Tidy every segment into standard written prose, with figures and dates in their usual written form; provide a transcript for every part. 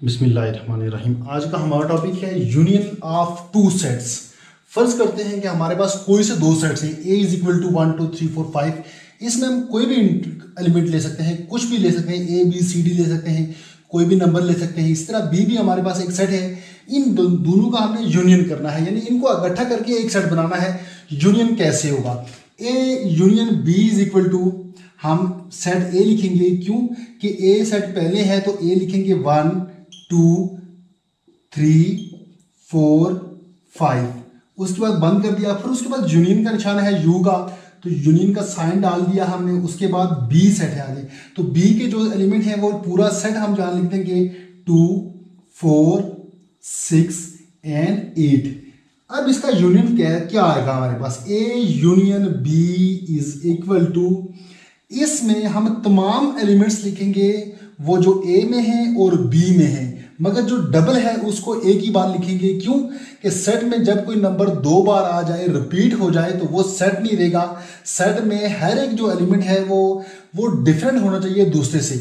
बिस्मिल्लाहिर्रहमानिर्रहीम। आज का हमारा टॉपिक है यूनियन ऑफ टू सेट्स। फर्ज करते हैं कि हमारे पास कोई से दो सेट्स हैं, ए इज इक्वल टू 1 2 3 4 5। इसमें हम कोई भी एलिमेंट ले सकते हैं, कुछ भी ले सकते हैं, ए बी सी डी ले सकते हैं, कोई भी नंबर ले सकते हैं। इस तरह बी भी हमारे पास एक सेट है। इन दोनों का हमने यूनियन करना है, यानी इनको इकट्ठा करके एक सेट बनाना है। यूनियन कैसे होगा? A union B is equal to, हम सेट ए लिखेंगे, क्यों कि ए सेट पहले है तो ए लिखेंगे 1 2 3 4 5। उसके बाद बंद कर दिया, फिर उसके बाद यूनियन का निशान है यू का, तो यूनियन का साइन डाल दिया हमने। उसके बाद बी सेट है आगे, तो बी के जो एलिमेंट है वो पूरा सेट हम जहां लिख देंगे 2 4 6 एंड 8। अब इसका यूनियन क्या आएगा हमारे पास? A union B is equal to, इसमें हम तमाम एलिमेंट्स लिखेंगे वो जो ए में है और बी में है, मगर जो डबल है उसको एक ही बार लिखेंगे। क्यों कि सेट में जब कोई नंबर दो बार आ जाए, रिपीट हो जाए, तो वो सेट नहीं रहेगा। सेट में हर एक जो एलिमेंट है वो डिफरेंट होना चाहिए दूसरे से।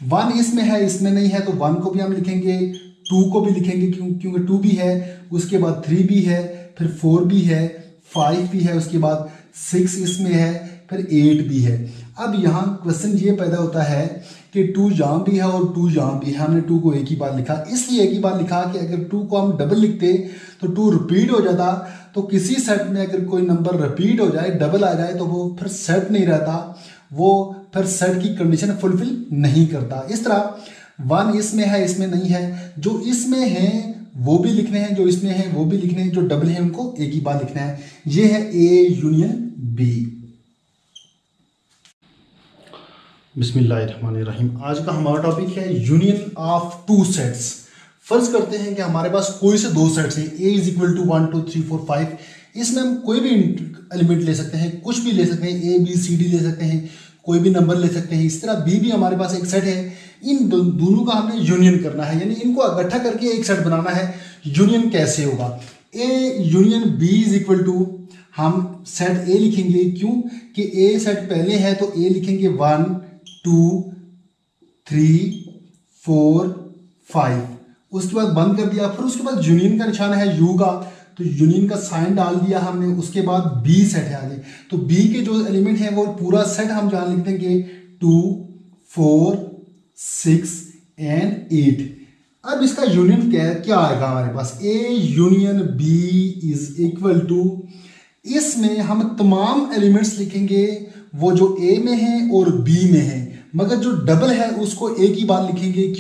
1 इसमें है, इसमें नहीं है, तो 1 को भी हम लिखेंगे, 2 को भी लिखेंगे क्योंकि 2 भी है, उसके बाद 3 भी है, फिर 4 भी है, 5 भी है, उसके बाद 6 इसमें है, फिर 8 भी है। अब यहाँ क्वेश्चन ये पैदा होता है कि 2 यहाँ भी है और 2 यहाँ भी है। हमने 2 को एक ही बार लिखा, इसलिए एक ही बार लिखा कि अगर 2 को हम डबल लिखते तो 2 रिपीट हो जाता। तो किसी सेट में अगर कोई नंबर रिपीट हो जाए, डबल आ जाए, तो वो फिर सेट नहीं रहता, वो फिर सेट की कंडीशन फुलफिल नहीं करता। इस तरह 1 इसमें है, इसमें नहीं है, जो इसमें है वो भी लिखने हैं, जो इसमें है वो भी लिखने हैं, जो डबल है उनको एक ही बार लिखना है। ये है ए यूनियन बी। बिस्मिल्लाहिर्रहमानिर्रहीम। आज का हमारा टॉपिक है यूनियन ऑफ टू सेट्स। फर्ज करते हैं कि हमारे पास कोई से दो सेट्स हैं, ए इज इक्वल टू 1 2 3 4 5। इसमें हम कोई भी एलिमेंट ले सकते हैं, कुछ भी ले सकते हैं, ए बी सी डी ले सकते हैं, कोई भी नंबर ले सकते हैं। इस तरह बी भी हमारे पास एक सेट है। इन दोनों का हमने यूनियन करना है, यानी इनको इकट्ठा करके एक सेट बनाना है। यूनियन कैसे होगा? A union B is equal to, हम सेट ए लिखेंगे, क्यों कि ए सेट पहले है तो ए लिखेंगे 1 2 3 4 5। उसके बाद बंद कर दिया, फिर उसके बाद यूनियन का निशान है यू का, तो यूनियन का साइन डाल दिया हमने। उसके बाद बी सेट है आगे, तो बी के जो एलिमेंट है वो पूरा सेट हम जहां लिख देंगे 2 4 6 एंड 8। अब इसका यूनियन क्या आएगा हमारे पास? A union B is equal to, इसमें हम तमाम एलिमेंट्स लिखेंगे वो जो ए में है और बी में है, मगर जो डबल है उसको एक ही बार लिखेंगे। क्यों